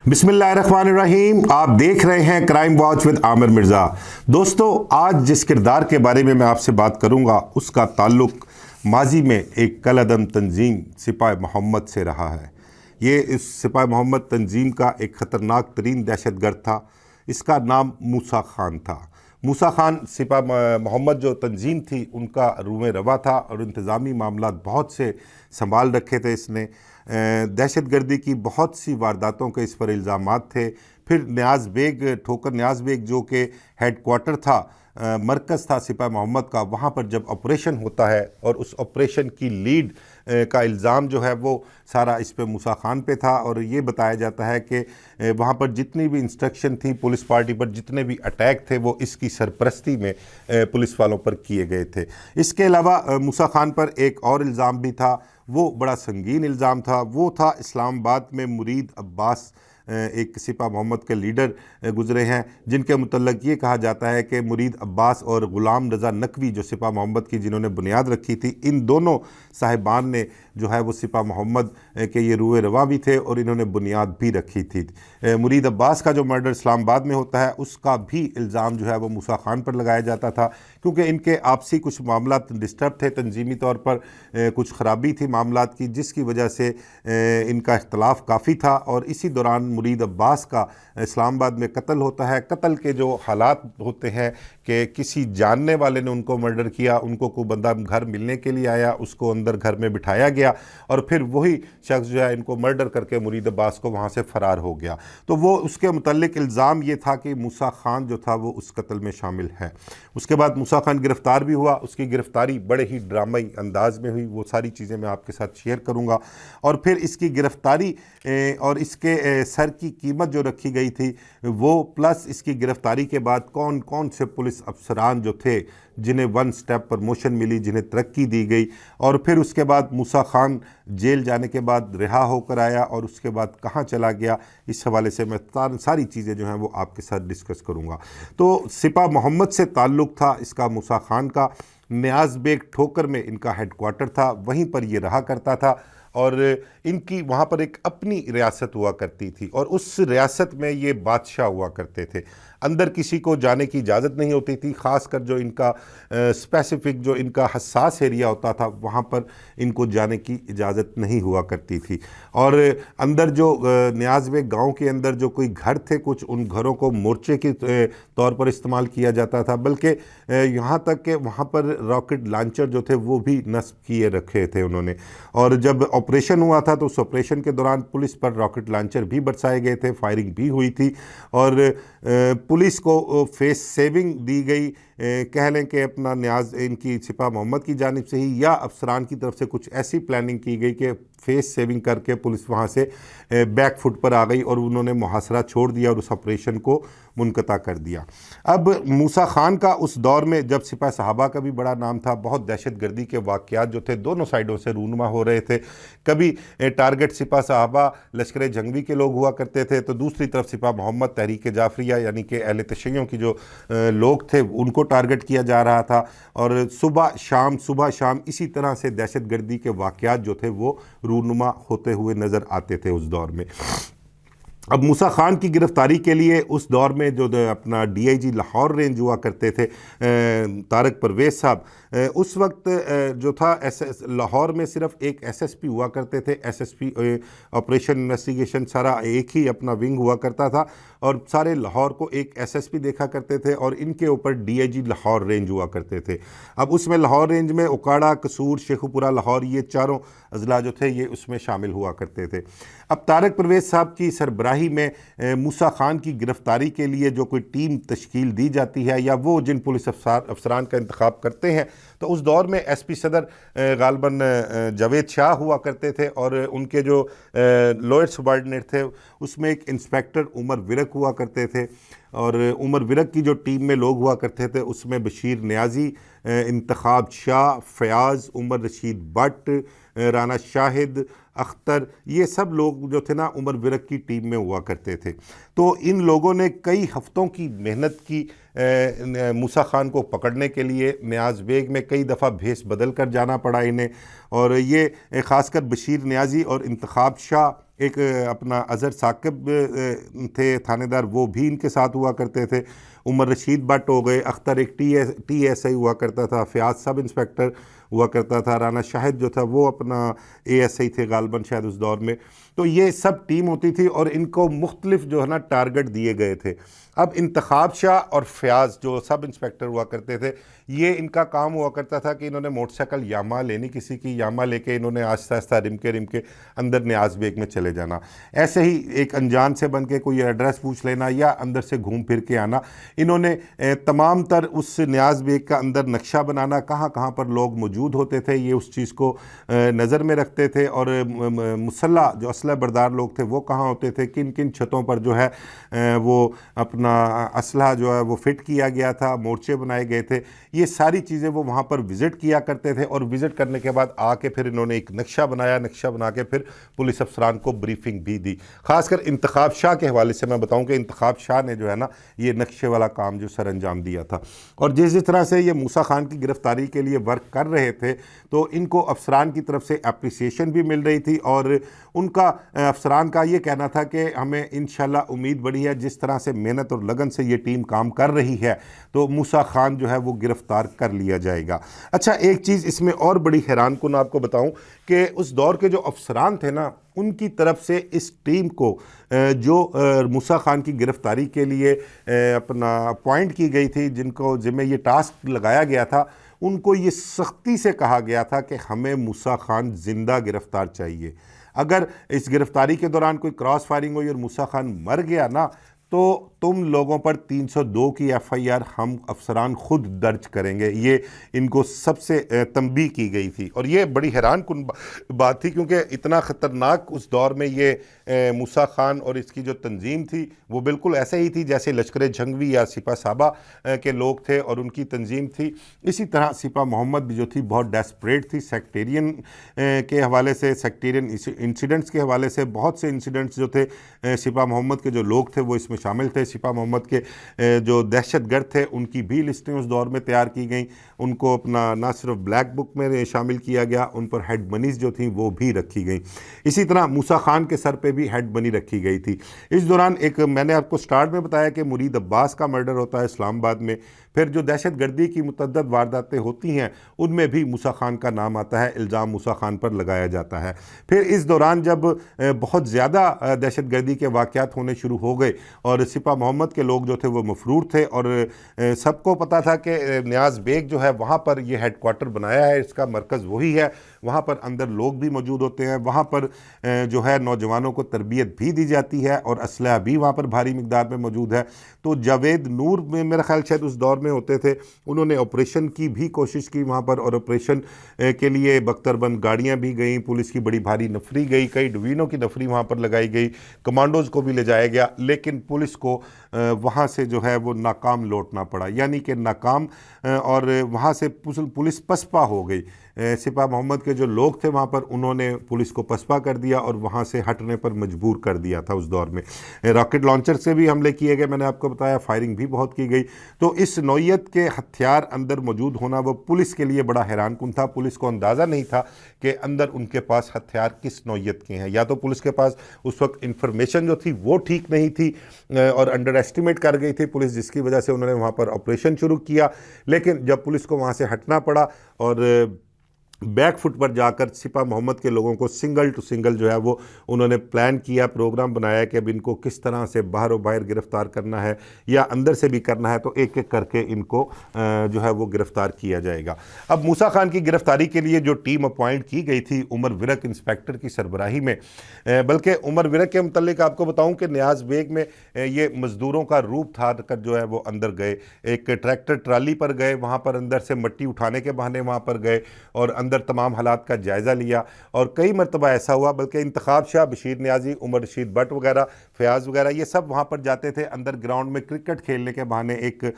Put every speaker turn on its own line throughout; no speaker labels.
बिस्मिल्लाहिर्रहमानिर्रहीम। आप देख रहे हैं crime watch with Aamir Mirza. दोस्तों, आज जिस किरदार के बारे में मैं आपसे बात करूंगा उसका ताल्लुक माजी में एक कलअदम तंजीम सिपाही मोहम्मद से रहा है। ये इस सिपाही मोहम्मद तंजीम का एक ख़तरनाक तरीन दहशतगर्द था। इसका नाम मूसा खान था। मूसा खान सिपाही मोहम्मद जो तंजीम थी उनका रूए रवा था और इंतज़ामी मामला बहुत से संभाल रखे थे इसने। दहशतगर्दी की बहुत सी वारदातों के इस पर इल्ज़ामात थे। फिर न्याज़ बेग, ठोकर न्याज़ बेग जो कि हेड क्वार्टर था, मरकज़ था सिपाही मोहम्मद का, वहाँ पर जब ऑपरेशन होता है और उस ऑपरेशन की लीड का इल्ज़ाम जो है वो सारा इस पे मूसा खान पे था। और ये बताया जाता है कि वहाँ पर जितनी भी इंस्ट्रक्शन थी पुलिस पार्टी पर, जितने भी अटैक थे वो इसकी सरपरस्ती में पुलिस वालों पर किए गए थे। इसके अलावा मूसा खान पर एक और इल्ज़ाम भी था, वो बड़ा संगीन इल्ज़ाम था। वो था इस्लामाबाद में मुरीद अब्बास, एक सिपाही मोहम्मद के लीडर गुज़रे हैं, जिनके मुतल्लक ये कहा जाता है कि मुरीद अब्बास और ग़ुलाम रज़ा नकवी जो सिपाही मोहम्मद की जिन्होंने बुनियाद रखी थी, इन दोनों साहिबान ने जो है वो सिपाही मोहम्मद के ये रूए रवा भी थे और इन्होंने बुनियाद भी रखी थी। मुरीद अब्बास का जो मर्डर इस्लामाबाद में होता है उसका भी इल्ज़ाम जो है वो मूसा खान पर लगाया जाता था, क्योंकि इनके आपसी कुछ मामला डिस्टर्ब थे, तंजीमी तौर पर कुछ ख़राबी थी मामलात की, जिसकी वजह से इनका इख्तलाफ काफ़ी था। और इसी दौरान मुरीद अब्बास का इस्लामाबाद में कत्ल होता है। कत्ल के जो हालात होते हैं कि किसी जानने वाले ने उनको मर्डर किया, उनको कोई बंदा घर मिलने के लिए आया, उसको अंदर घर में बिठाया गया और फिर वही शख्स जो है इनको मर्डर करके मुरीद अब्बास को वहाँ से फ़रार हो गया। तो वो उसके मुतल्लिक इल्ज़ाम ये था कि मूसा खान जो था वो उस कत्ल में शामिल है। उसके बाद मूसा खान गिरफ़्तार भी हुआ। उसकी गिरफ़्तारी बड़े ही ड्रामाई अंदाज में हुई, वो सारी चीज़ें मैं आपके साथ शेयर करूँगा। और फिर इसकी गिरफ़्तारी और इसके सर की कीमत जो रखी गई थी वो, प्लस इसकी गिरफ़्तारी के बाद कौन कौन से पुलिस अफसरान जो थे जिन्हें 1 स्टेप प्रमोशन मिली, जिन्हें तरक्की दी गई, और फिर उसके बाद मूसा खान जेल जाने के बाद रिहा होकर आया और उसके बाद कहाँ चला गया, इस हवाले से मैं सारी चीज़ें जो हैं वो आपके साथ डिस्कस करूँगा। तो सिपाही मोहम्मद से ताल्लुक़ था इसका मूसा खान का। न्याज़ बेग ठोकर में इनका हेड क्वार्टर था, वहीं पर ये रहा करता था और इनकी वहाँ पर एक अपनी रियासत हुआ करती थी और उस रियासत में ये बादशाह हुआ करते थे। अंदर किसी को जाने की इजाज़त नहीं होती थी, ख़ासकर जो इनका स्पेसिफ़िक जो इनका हसास एरिया होता था वहाँ पर इनको जाने की इजाज़त नहीं हुआ करती थी। और अंदर जो न्याज़ बेग गाँव के अंदर जो कोई घर थे, कुछ उन घरों को मोर्चे के तौर पर इस्तेमाल किया जाता था, बल्कि यहाँ तक कि वहाँ पर रॉकेट लॉन्चर जो थे वो भी नस्ब किए रखे थे उन्होंने। और जब ऑपरेशन हुआ था तो उस ऑपरेशन के दौरान पुलिस पर रॉकेट लॉन्चर भी बरसाए गए थे, फायरिंग भी हुई थी और पुलिस को फेस सेविंग दी गई। कह लें कि अपना न्याज इनकी सिपाही मोहम्मद की जानिब से ही या अफसरान की तरफ से कुछ ऐसी प्लानिंग की गई कि फेस सेविंग करके पुलिस वहाँ से बैक फुट पर आ गई और उन्होंने मुहासरा छोड़ दिया और उस ऑपरेशन को मुनक़ता कर दिया। अब मूसा खान का उस दौर में जब सिपाही साहबा का भी बड़ा नाम था, बहुत दहशतगर्दी के वाक़यात जो थे दोनों साइडों से रूनुमा हो रहे थे। कभी टारगेट सिपाही साहबा लश्कर जंगवी के लोग हुआ करते थे, तो दूसरी तरफ सिपाही मोहम्मद तहरीक जाफरिया यानी कि अहले तशय्युं की जो लोग थे उनको टारगेट किया जा रहा था। और सुबह शाम इसी तरह से दहशतगर्दी के वाक़यात जो थे वो रूनुमा होते हुए नज़र आते थे उस दौर में। अब मूसा खान की गिरफ़्तारी के लिए उस दौर में जो अपना DIG लाहौर रेंज हुआ करते थे तारक परवेज़ साहब, उस वक्त जो था लाहौर में सिर्फ एक SSP हुआ करते थे। SSP ऑपरेशन इन्वेस्टिगेशन सारा एक ही अपना विंग हुआ करता था और सारे लाहौर को एक SSP देखा करते थे और इनके ऊपर DIG लाहौर रेंज हुआ करते थे। अब उसमें लाहौर रेंज में उकाड़ा, कसूर, शेखुपुरा, लाहौर, ये चारों अजला जो थे ये उसमें शामिल हुआ करते थे। अब तारक परवेज़ साहब की सरबराही में मूसा खान की गिरफ़्तारी के लिए जो कोई टीम तश्कील दी जाती है या वो जिन पुलिस अफसरान का इंतखाब करते हैं, तो उस दौर में SP सदर गालबन जावेद शाह हुआ करते थे और उनके जो लोअर सबॉर्डिनेट थे उसमें एक इंस्पेक्टर उमर विरक हुआ करते थे। और उमर विरक की जो टीम में लोग हुआ करते थे उसमें बशीर न्याजी, इंतखाब शाह, फयाज़, उमर रशीद भट्ट, राना शाहिद, अख्तर, ये सब लोग जो थे ना उमर विरक की टीम में हुआ करते थे। तो इन लोगों ने कई हफ्तों की मेहनत की मूसा खान को पकड़ने के लिए। न्याज़ बेग में कई दफ़ा भेस बदल कर जाना पड़ा इन्हें और ये ख़ासकर बशीर न्याजी और इंतखाब शाह एक अपना अज़हर साकिब थे थानेदार, वो भी इनके साथ हुआ करते थे। उमर रशीद भट्ट हो गए, अख्तर एक TSI हुआ करता था, फ़याज़ सब इंस्पेक्टर हुआ करता था, राना शाहिद जो था वो अपना ASI थे गालबन शायद उस दौर में। तो ये सब टीम होती थी और इनको मुख्तलिफ जो है ना टारगेट दिए गए थे। अब इंतखाब शाह और फ़याज़ जो सब इंस्पेक्टर हुआ करते थे, ये इनका काम हुआ करता था कि इन्होंने मोटरसाइकिल यामा लेनी, किसी की यामा लेके इन्होंने आहिस्ता आहिस्ता रिम के अंदर न्याज बेग में चले जाना। ऐसे ही एक अनजान से बन के कोई एड्रेस पूछ लेना या अंदर से घूम फिर के आना। इन्होंने तमाम तर उस न्याज बेग का अंदर नक्शा बनाना, कहाँ कहाँ पर लोग मौजूद होते थे, ये उस चीज़ को नज़र में रखते थे। और मुसल्ला जो असलह बरदार लोग थे वो कहाँ होते थे, किन किन छतों पर जो है वो अपना असलहा जो है वो फिट किया गया था, मोर्चे बनाए गए थे, ये सारी चीज़ें वो वहाँ पर विज़िट किया करते थे। और विज़िट करने के बाद आके फिर इन्होंने एक नक्शा बनाया, नक्शा बना के फिर पुलिस अफसरान को ब्रीफिंग भी दी। ख़ासकर इंतखाब शाह के हवाले से मैं बताऊँ कि इंतखाब शाह ने जो है ना ये नक्शे वाला काम जो सर अंजाम दिया था। और जिस तरह से ये मूसा खान की गिरफ़्तारी के लिए वर्क कर रहे थे तो इनको अफसरान की तरफ से अप्रिसिएशन भी मिल रही थी। और उनका अफसरान का ये कहना था कि हमें इंशाल्लाह उम्मीद बड़ी है, जिस तरह से मेहनत और लगन से ये टीम काम कर रही है तो मूसा खान जो है वो गिरफ़्तार कर लिया जाएगा। अच्छा, एक चीज़ इसमें और बड़ी हैरान कुन आपको बताऊं कि उस दौर के जो अफसरान थे ना, उनकी तरफ से इस टीम को जो मूसा खान की गिरफ़्तारी के लिए अपना अपॉइंट की गई थी, जिनको जिम्मे ये टास्क लगाया गया था, उनको ये सख्ती से कहा गया था कि हमें मूसा खान ज़िंदा गिरफ़्तार चाहिए। अगर इस गिरफ़्तारी के दौरान कोई क्रॉस फायरिंग हुई और मूसा खान मर गया ना, तो तुम लोगों पर 302 की FIR हम अफसरान खुद दर्ज करेंगे। ये इनको सबसे तंबीह की गई थी। और ये बड़ी हैरान कुन बात थी, क्योंकि इतना ख़तरनाक उस दौर में ये मूसा खान और इसकी जो तंजीम थी वो बिल्कुल ऐसे ही थी जैसे लश्कर जंगवी या सिपा साबा के लोग थे और उनकी तंजीम थी। इसी तरह सिपा मोहम्मद भी जो थी बहुत डेस्परेट थी, सेक्टेरियन के हवाले से, सेक्टेरियन इंसिडेंट्स के हवाले से। बहुत से इंसिडेंट्स जो थे सिपा मोहम्मद के जो लोग थे वो इसमें शामिल थे। सिपा मोहम्मद के जो दहशतगर्द थे उनकी भी लिस्टें उस दौर में तैयार की गई। उनको अपना ना सिर्फ ब्लैक बुक में शामिल किया गया, उन पर हेड मनीज जो थी वो भी रखी गई। इसी तरह मूसा खान के सर पे भी हेड मनी रखी गई थी। इस दौरान एक मैंने आपको स्टार्ट में बताया कि मुरीद अब्बास का मर्डर होता है इस्लामाबाद में। फिर जो दहशतगर्दी की मुतअद्दद वारदातें होती हैं उनमें भी मूसा खान का नाम आता है, इल्ज़ाम मूसा खान पर लगाया जाता है। फिर इस दौरान जब बहुत ज़्यादा दहशतगर्दी के वाक़यात होने शुरू हो गए और सिपा मोहम्मद के लोग जो थे वो मफरूर थे और सबको पता था कि न्याज बेग जो है वहाँ पर ये हेडक्वार्टर बनाया है, इसका मरकज़ वही है, वहाँ पर अंदर लोग भी मौजूद होते हैं, वहाँ पर जो है नौजवानों को तरबियत भी दी जाती है और असलहा भी वहाँ पर भारी मिकदार में मौजूद है। तो जावेद नूर में मेरा ख्याल शायद उस दौर में होते थे, उन्होंने ऑपरेशन की भी कोशिश की वहाँ पर और ऑपरेशन के लिए बख्तरबंद गाड़ियाँ भी गई, पुलिस की बड़ी भारी नफरी गई, कई डिवीज़नों की नफरी वहाँ पर लगाई गई, कमांडोज़ को भी ले जाया गया, लेकिन पुलिस को वहाँ से जो है वो नाकाम लौटना पड़ा, यानी कि नाकाम। और वहाँ से पुलिस पसपा हो गई। सिपा मोहम्मद के जो लोग थे वहाँ पर उन्होंने पुलिस को पसपा कर दिया और वहाँ से हटने पर मजबूर कर दिया था। उस दौर में रॉकेट लॉन्चर से भी हमले किए गए, मैंने आपको बताया, फायरिंग भी बहुत की गई। तो इस नौइयत के हथियार अंदर मौजूद होना वो पुलिस के लिए बड़ा हैरान कुन था। पुलिस को अंदाज़ा नहीं था कि अंदर उनके पास हथियार किस नौइयत के हैं। या तो पुलिस के पास उस वक्त इंफॉर्मेशन जो थी वो ठीक नहीं थी और अंडर एस्टिमेट कर गई थी पुलिस, जिसकी वजह से उन्होंने वहाँ पर ऑपरेशन शुरू किया। लेकिन जब पुलिस को वहाँ से हटना पड़ा और बैक फुट पर जाकर सिपा मोहम्मद के लोगों को सिंगल टू सिंगल जो है वो उन्होंने प्लान किया, प्रोग्राम बनाया कि अब इनको किस तरह से बाहर बाहर गिरफ़्तार करना है या अंदर से भी करना है, तो एक एक करके इनको जो है वो गिरफ़्तार किया जाएगा। अब मूसा खान की गिरफ़्तारी के लिए जो टीम अपॉइंट की गई थी उमर विरक इंस्पेक्टर की सरबराही में, बल्कि उमर विरक के मुतल्लिक आपको बताऊँ कि न्याज बेग में ये मज़दूरों का रूप था कर जो है वो अंदर गए, एक ट्रैक्टर ट्राली पर गए, वहाँ पर अंदर से मिट्टी उठाने के बहाने वहाँ पर गए और अंदर तमाम हालात का जायज़ा लिया। और कई मरतबा ऐसा हुआ बल्कि इंतखाब शाह, बशीर न्याजी, उमर रशीद भट्ट वगैरह, फ़याज़ वगैरह, ये सब वहाँ पर जाते थे अंदर ग्राउंड में क्रिकेट खेलने के बहाने। एक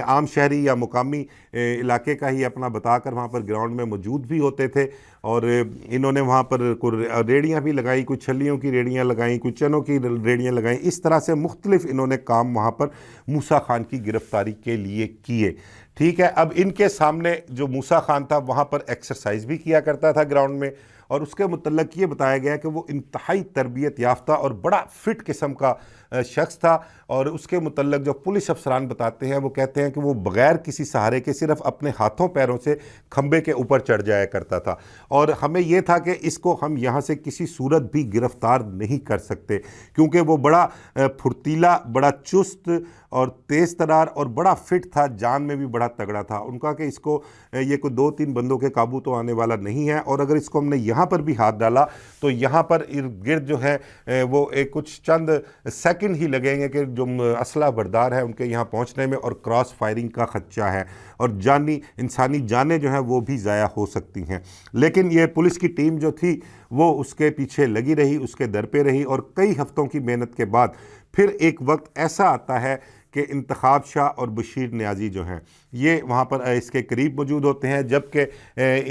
आम शहरी या मुकामी इलाके का ही अपना बताकर वहाँ पर ग्राउंड में मौजूद भी होते थे। और इन्होंने वहाँ पर कुछ रेड़ियाँ भी लगाई, कुछ छलियों की रेड़ियाँ लगाई, कुछ चनों की रेड़ियाँ लगाई। इस तरह से मुख्तलिफ इन्होंने काम वहाँ पर मूसा खान की गिरफ़्तारी के लिए किए। ठीक है, अब इनके सामने जो मूसा खान था वहाँ पर एक्सरसाइज भी किया करता था ग्राउंड में और उसके मुतल्लक ये बताया गया कि वो इंतहाई तरबियत याफ्ता और बड़ा फिट किस्म का शख्स था। और उसके मुतल्लक जो पुलिस अफसरान बताते हैं वो कहते हैं कि वो बग़ैर किसी सहारे के सिर्फ अपने हाथों पैरों से खंबे के ऊपर चढ़ जाया करता था। और हमें यह था कि इसको हम यहाँ से किसी सूरत भी गिरफ्तार नहीं कर सकते, क्योंकि वो बड़ा फुर्तीला, बड़ा चुस्त और तेज़ तरार और बड़ा फिट था, जान में भी बड़ा तगड़ा था। उनका कि इसको ये कोई 2-3 बंदों के काबू तो आने वाला नहीं है, और अगर इसको हमने यहाँ पर भी हाथ डाला तो यहाँ पर इर्द गिर्द जो है वो एक कुछ चंद सेकंड ही लगेंगे कि जो असला बरदार है उनके यहाँ पहुँचने में, और क्रॉस फायरिंग का खदशा है और जानी इंसानी जानें जो हैं वो भी ज़ाया हो सकती हैं। लेकिन ये पुलिस की टीम जो थी वो उसके पीछे लगी रही, उसके दर पे रही, और कई हफ्तों की मेहनत के बाद फिर एक वक्त ऐसा आता है कि इंतखाब शाह और बशीर नियाज़ी जो हैं ये वहाँ पर इसके करीब मौजूद होते हैं, जबकि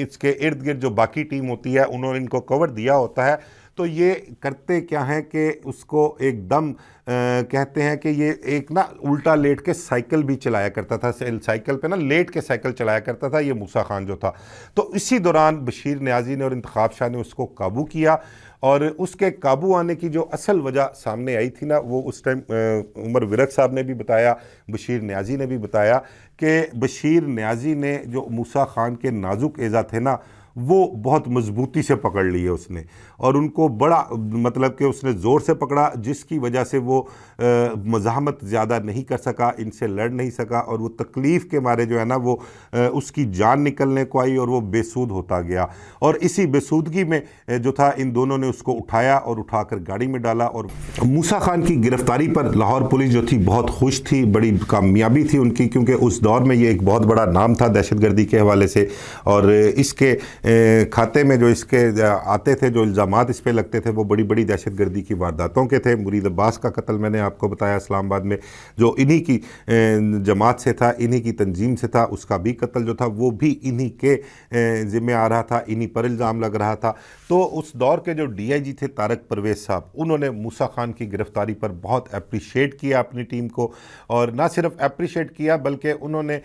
इसके इर्द गिर्द जो बाकी टीम होती है उन्होंने इनको कवर दिया होता है। तो ये करते क्या हैं कि उसको एकदम कहते हैं कि ये एक ना उल्टा लेट के साइकिल भी चलाया करता था, साइकिल पे ना लेट के साइकिल चलाया करता था ये मूसा खान जो था। तो इसी दौरान बशीर नियाज़ी ने और इंतखाब शाह ने उसको काबू किया, और उसके काबू आने की जो असल वजह सामने आई थी ना, वो उस टाइम उमर विरक साहब ने भी बताया, बशीर नियाज़ी ने भी बताया कि बशीर नियाज़ी ने जो मूसा खान के नाजुक एज़ा थे ना वो बहुत मजबूती से पकड़ लिए उसने, और उनको बड़ा मतलब कि उसने ज़ोर से पकड़ा, जिसकी वजह से वो मज़ाहमत ज़्यादा नहीं कर सका, इनसे लड़ नहीं सका, और वो तकलीफ़ के मारे जो है ना वो उसकी जान निकलने को आई और वो बेसूद होता गया। और इसी बेसूदगी में जो था इन दोनों ने उसको उठाया और उठाकर गाड़ी में डाला। और मूसा खान की गिरफ्तारी पर लाहौर पुलिस जो थी बहुत खुश थी, बड़ी कामयाबी थी उनकी, क्योंकि उस दौर में ये एक बहुत बड़ा नाम था दहशतगर्दी के हवाले से, और इसके खाते में जो इसके आते थे, जो इल्ज़ामात इस पे लगते थे, वो बड़ी बड़ी दहशतगर्दी की वारदातों के थे। मुरीद अब्बास का कत्ल मैंने आपको बताया इस्लामाबाद में, जो इन्हीं की जमात से था, इन्हीं की तंजीम से था, उसका भी कत्ल जो था वो भी इन्हीं के ज़िम्मे आ रहा था, इन्हीं पर इल्ज़ाम लग रहा था। तो उस दौर के जो DIG थे तारक परवेज़ साहब, उन्होंने मूसा खान की गिरफ़्तारी पर बहुत अप्रिशिएट किया अपनी टीम को, और ना सिर्फ अप्रिशिएट किया बल्कि उन्होंने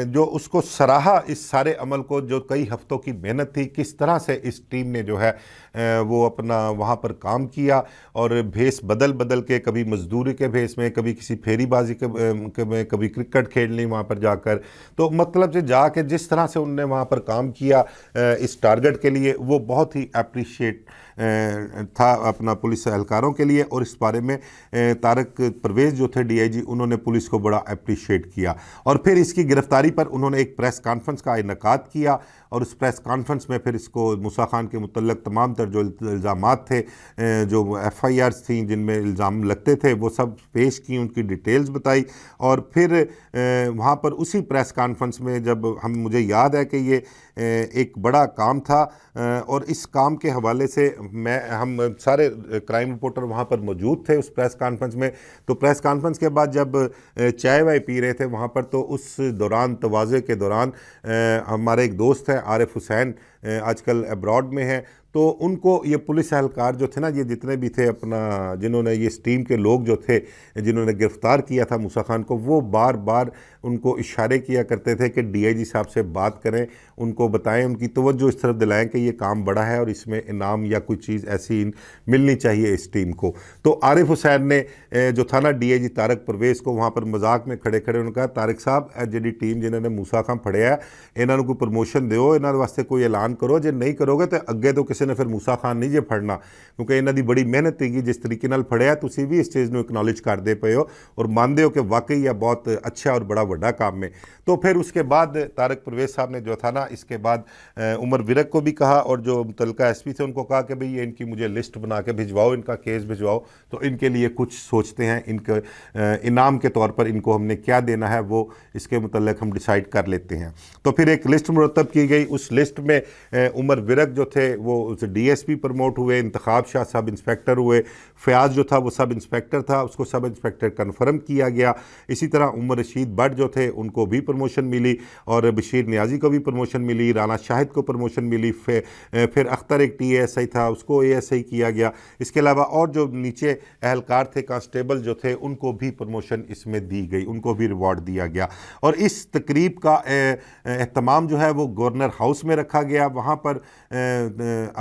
जो उसको सराहा इस सारे अमल को, जो कई हफ्तों की मेहनत थी, किस तरह से इस टीम ने जो है वो अपना वहाँ पर काम किया, और भेस बदल बदल के, कभी मजदूरी के भेस में, कभी किसी फेरीबाजी के में, कभी क्रिकेट खेलने वहाँ पर जाकर, तो मतलब से जाके जिस तरह से उन्होंने वहाँ पर काम किया इस टारगेट के लिए, वो बहुत ही अप्रिशिएट था अपना पुलिस एहलकारों के लिए। और इस बारे में तारक परवेज़ जो थे DIG, उन्होंने पुलिस को बड़ा अप्रिशिएट किया। और फिर इसकी गिरफ्तारी पर उन्होंने एक प्रेस कॉन्फ्रेंस का इनेकाद किया, और उस प्रेस कॉन्फ्रेंस में फिर इसको मूसा खान के मुतल्लक तमाम तर जो इल्ज़ामात थे, जो FIRs थी जिनमें इल्ज़ाम लगते थे, वो सब पेश की, उनकी डिटेल्स बताई। और फिर वहाँ पर उसी प्रेस कॉन्फ्रेंस में जब मुझे याद है कि ये एक बड़ा काम था, और इस काम के हवाले से हम सारे क्राइम रिपोर्टर वहाँ पर मौजूद थे उस प्रेस कॉन्फ्रेंस में। तो प्रेस कॉन्फ्रेंस के बाद जब चाय वाय पी रहे थे वहाँ पर, तो उस दौरान तवाज़े के दौरान हमारे एक दोस्त हैं आरिफ हुसैन, आजकल अब्रॉड में हैं, तो उनको ये पुलिस एहलकार जो थे ना, ये जितने भी थे अपना, जिन्होंने ये टीम के लोग जो थे जिन्होंने गिरफ़्तार किया था मूसा खान को, वो बार बार उनको इशारे किया करते थे कि DIG साहब से बात करें, उनको बताएं, उनकी तवज्जो इस तरफ दिलाएं कि ये काम बड़ा है और इसमें इनाम या कोई चीज़ ऐसी मिलनी चाहिए इस टीम को। तो आरिफ हुसैन ने जो था ना DIG तारक परवेज़ को वहाँ पर मजाक में खड़े खड़े उन्होंने कहा, तारक साहब जी टीम जिन्होंने मूसा खान फड़िया इन्होंने कोई प्रमोशन दो, इन्होंने वास्ते कोई ऐलान करो, जो नहीं करोगे तो अगे तो किसी ने फिर मूसा खान नहीं जे फड़ना, क्योंकि इन्हों की बड़ी मेहनत थी, जिस तरीके नाल फड़िया तुसीं भी इस चीज़ को एक्नॉलेज करते पे हो और मानते हो कि वाकई यह बहुत अच्छा और बड़ा बड़ा काम है। तो फिर उसके बाद तारक परवेज़ साहब ने जो था ना, इसके बाद उमर विरक को भी कहा, और जो मुतल्लिका SP थे उनको कहा कि भाई ये इनकी मुझे लिस्ट बना के भिजवाओ, इनका केस भिजवाओ, तो इनके लिए कुछ सोचते हैं, इनके इनाम के तौर पर इनको हमने क्या देना है वो इसके मुतल्लिक हम डिसाइड कर लेते हैं। तो फिर एक लिस्ट मुरतब की गई, उस लिस्ट में उमर विरक जो थे वो DSP प्रमोट हुए, इंतखाब शाह सब इंस्पेक्टर हुए, फ़याज़ जो था वो सब इंस्पेक्टर था, उसको सब इंस्पेक्टर कन्फर्म किया गया। इसी तरह उमर रशीद भट्ट जो थे उनको भी प्रमोशन मिली, और बशीर नियाज़ी को भी प्रमोशन मिली, राना शाहिद को प्रमोशन मिली, फिर अख्तर एक TSI था उसको ASI किया गया। इसके अलावा और जो नीचे एहलकार थे, कांस्टेबल जो थे, उनको भी प्रमोशन इसमें दी गई, उनको भी रिवॉर्ड दिया गया। और इस तकरीब का एहतमाम जो है वो गवर्नर हाउस में रखा गया। वहाँ पर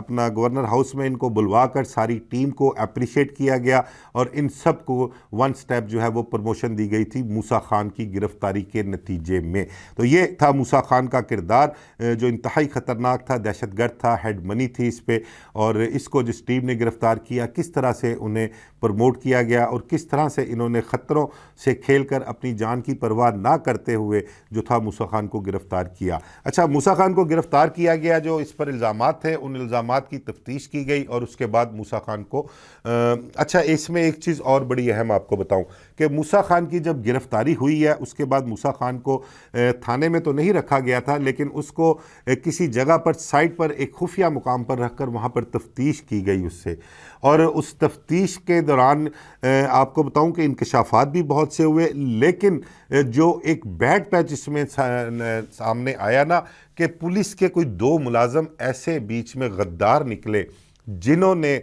अपना गवर्नर हाउस में इनको बुलवा कर सारी टीम को अप्रिशिएट किया गया और इन सब को वन स्टेप जो है वो प्रमोशन दी गई थी मूसा खान की गिरफ्तारी के नतीजे में। तो ये था मूसा खान का किरदार जो इंतहाई ख़तरनाक था, दहशतगर्द था, हेड मनी थी इस पे, और इसको जिस टीम ने गिरफ़्तार किया किस तरह से उन्हें प्रमोट किया गया और किस तरह से इन्होंने ख़तरों से खेलकर अपनी जान की परवाह ना करते हुए जो था मूसा खान को गिरफ़्तार किया। अच्छा, मूसा खान को गिरफ़्तार किया गया, जो इस पर इल्ज़ामात थे उन इल्ज़ामात की तफ्तीश की गई और उसके बाद मूसा खान को अच्छा, इसमें एक चीज़ और बड़ी अहम आपको बताऊं कि मूसा खान की जब गिरफ़्तारी हुई है उसके बाद मूसा खान को थाने में तो नहीं रखा गया था, लेकिन उसको किसी जगह पर साइड पर एक खुफिया मुकाम पर रखकर वहाँ पर तफ्तीश की गई उससे, और उस तफ्तीश के दौरान आपको बताऊं कि इंकशाफात भी बहुत से हुए, लेकिन जो एक बैड पैच इसमें सामने आया ना कि पुलिस के कोई 2 मुलाजम ऐसे बीच में गद्दार निकले जिन्होंने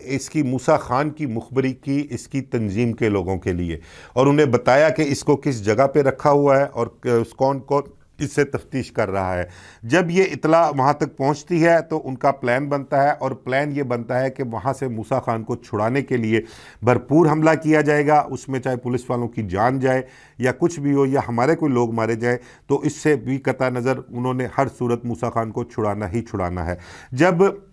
इसकी मूसा खान की मुखबरी की इसकी तंजीम के लोगों के लिए, और उन्हें बताया कि इसको किस जगह पे रखा हुआ है और कौन कौन इससे तफ्तीश कर रहा है। जब ये इतला वहाँ तक पहुँचती है तो उनका प्लान बनता है, और प्लान ये बनता है कि वहाँ से मूसा खान को छुड़ाने के लिए भरपूर हमला किया जाएगा, उसमें चाहे पुलिस वालों की जान जाए या कुछ भी हो या हमारे कोई लोग मारे जाए, तो इससे भी कतई नज़र उन्होंने हर सूरत मूसा खान को छुड़ाना ही छुड़ाना है। जब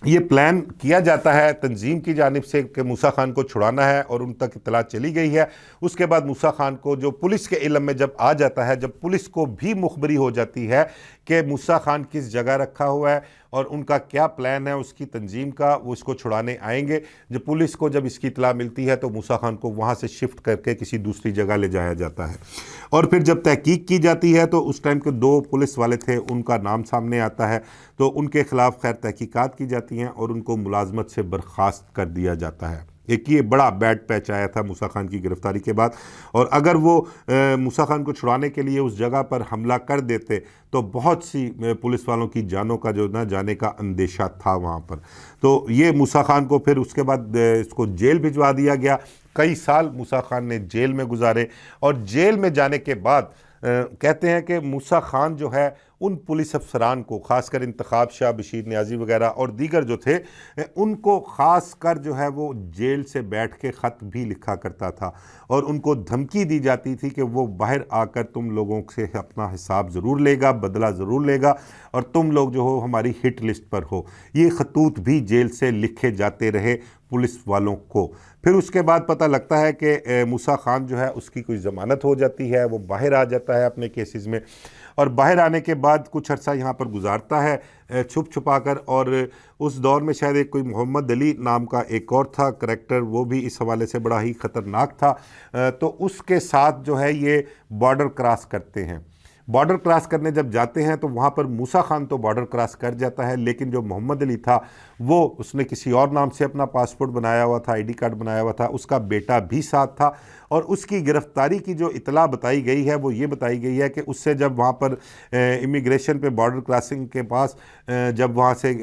ये प्लान किया जाता है तंजीम की जानिब से कि मूसा खान को छुड़ाना है और उन तक इतला चली गई है, उसके बाद मूसा खान को जो पुलिस के इल्म में जब आ जाता है, जब पुलिस को भी मुखबरी हो जाती है कि मूसा खान किस जगह रखा हुआ है और उनका क्या प्लान है उसकी तंजीम का, वो इसको छुड़ाने आएंगे। जब पुलिस को जब इसकी इतला मिलती है तो मूसा खान को वहाँ से शिफ्ट करके किसी दूसरी जगह ले जाया जाता है, और फिर जब तहकीक की जाती है तो उस टाइम के 2 पुलिस वाले थे उनका नाम सामने आता है, तो उनके खिलाफ खैर तहकीकात की जाती हैं और उनको मुलाजमत से बर्खास्त कर दिया जाता है। एक ये बड़ा बैड पैच आया था मूसा खान की गिरफ्तारी के बाद, और अगर वो मूसा खान को छुड़ाने के लिए उस जगह पर हमला कर देते तो बहुत सी पुलिस वालों की जानों का जो ना जाने का अंदेशा था वहाँ पर। तो ये मूसा खान को फिर उसके बाद इसको जेल भिजवा दिया गया। कई साल मूसा खान ने जेल में गुजारे, और जेल में जाने के बाद कहते हैं कि मूसा खान जो है उन पुलिस अफसरान को, ख़ासकर इंतखाब शाह, बशीर नियाज़ी वगैरह और दीगर जो थे, उनको ख़ास कर जो है वो जेल से बैठ के ख़त भी लिखा करता था, और उनको धमकी दी जाती थी कि वो बाहर आकर तुम लोगों से अपना हिसाब ज़रूर लेगा, बदला ज़रूर लेगा, और तुम लोग जो हो हमारी हिट लिस्ट पर हो। ये खतूत भी जेल से लिखे जाते रहे पुलिस वालों को। फिर उसके बाद पता लगता है कि मूसा खान जो है उसकी कोई ज़मानत हो जाती है, वो बाहर आ जाता है अपने केसेस में, और बाहर आने के बाद कुछ अर्सा यहाँ पर गुजारता है छुप छुपा कर। और उस दौर में शायद एक कोई मोहम्मद अली नाम का एक और था करैक्टर, वो भी इस हवाले से बड़ा ही ख़तरनाक था। तो उसके साथ जो है ये बॉर्डर क्रॉस करते हैं। बॉर्डर क्रॉस करने जब जाते हैं तो वहाँ पर मूसा खान तो बॉर्डर क्रॉस कर जाता है, लेकिन जो मोहम्मद अली था वो उसने किसी और नाम से अपना पासपोर्ट बनाया हुआ था, आईडी कार्ड बनाया हुआ था, उसका बेटा भी साथ था, और उसकी गिरफ्तारी की जो इतला बताई गई है वो ये बताई गई है कि उससे जब वहाँ पर इमिग्रेशन पे बॉर्डर क्रॉसिंग के पास जब वहाँ से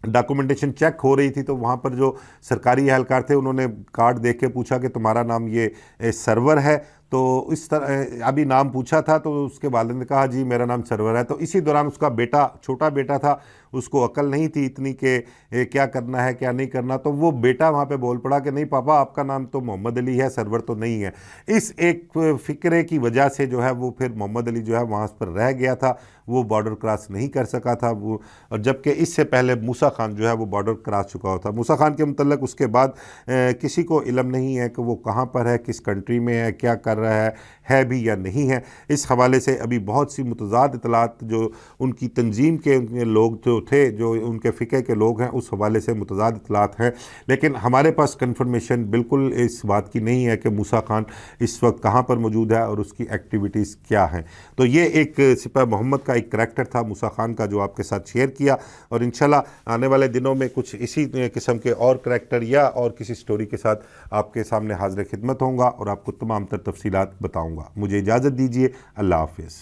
डॉक्यूमेंटेशन चेक हो रही थी तो वहाँ पर जो सरकारी एहलकार थे उन्होंने कार्ड देख के पूछा कि तुम्हारा नाम ये सरवर है, तो इस तरह अभी नाम पूछा था तो उसके वालिद ने कहा जी मेरा नाम सरवर है। तो इसी दौरान उसका बेटा, छोटा बेटा था, उसको अकल नहीं थी इतनी कि क्या करना है क्या नहीं करना, तो वो बेटा वहाँ पे बोल पड़ा कि नहीं पापा आपका नाम तो मोहम्मद अली है, सरवर तो नहीं है। इस एक फ़िक्रे की वजह से जो है वो फिर मोहम्मद अली जो है वहाँ पर रह गया था, वो बॉर्डर क्रॉस नहीं कर सका था वो, और जबकि इससे पहले मूसा खान जो है वो बॉर्डर क्रॉस चुका होता। मूसा खान के मुतल्लिक़ उसके बाद किसी को इल्म नहीं है कि वो कहाँ पर है, किस कंट्री में है, क्या कर रहा है भी या नहीं है। इस हवाले से अभी बहुत सी मुतज़ाद इतलात जो उनकी तंजीम के लोग जो थे, जो उनके फ़िक़े के लोग हैं, उस हवाले से मुतज़ाद इतलात हैं, लेकिन हमारे पास कन्फर्मेशन बिल्कुल इस बात की नहीं है कि मूसा खान इस वक्त कहाँ पर मौजूद है और उसकी एक्टिविटीज़ क्या हैं। तो ये एक सिपाही मोहम्मद का एक करैक्टर था मूसा खान का जो आपके साथ शेयर किया, और इंशाल्लाह आने वाले दिनों में कुछ इसी किस्म के और करैक्टर या और किसी स्टोरी के साथ आपके सामने हाज़िर खिदमत होऊंगा और आपको तमाम तर तफसीलात बताऊँगा। मुझे इजाज़त दीजिए। अल्लाह हाफ़िज़।